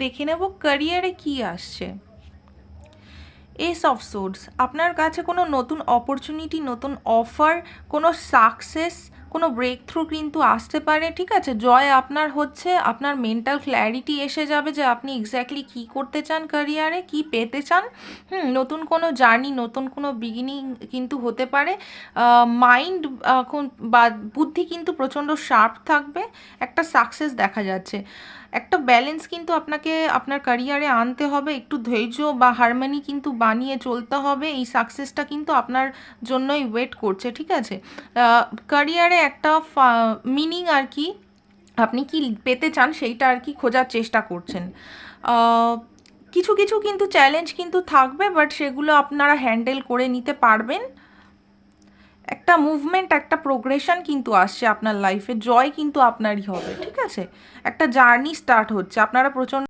দেখে নেব ক্যারিয়ারে কি আসছে। এস অফ সোর্স, আপনার কাছে কোনো নতুন অপরচুনিটি, নতুন অফার, কোনো সাকসেস, কোনো ব্রেক থ্রু কিন্তু আসতে পারে, ঠিক আছে। জয় আপনার হচ্ছে, আপনার মেন্টাল ক্ল্যারিটি এসে যাবে যে আপনি এক্স্যাক্টলি কী করতে চান ক্যারিয়ারে, কী পেতে চান। নতুন কোনো জার্নি, নতুন কোনো বিগিনিং কিন্তু হতে পারে। মাইন্ড বা বুদ্ধি কিন্তু প্রচণ্ড শার্প থাকবে, একটা সাকসেস দেখা যাচ্ছে। একটা ব্যালেন্স কিন্তু আপনাকে আপনার ক্যারিয়ারে আনতে হবে, একটু ধৈর্য বা হারমোনি কিন্তু বানিয়ে চলতে হবে। এই সাকসেসটা কিন্তু আপনার জন্যই ওয়েট করছে, ঠিক আছে। ক্যারিয়ারে একটা মিনিং আর কি, আপনি কি পেতে চান সেইটা আর কি খোঁজার চেষ্টা করছেন। কিছু কিছু কিন্তু চ্যালেঞ্জ কিন্তু থাকবে, বাট সেগুলো আপনারা হ্যান্ডেল করে নিতে পারবেন। একটা মুভমেন্ট, একটা প্রোগ্রেশন কিন্তু আসছে আপনার লাইফে, জয় কিন্তু আপনারই হবে, ঠিক আছে। একটা জার্নি স্টার্ট হচ্ছে, আপনারা প্রচণ্ড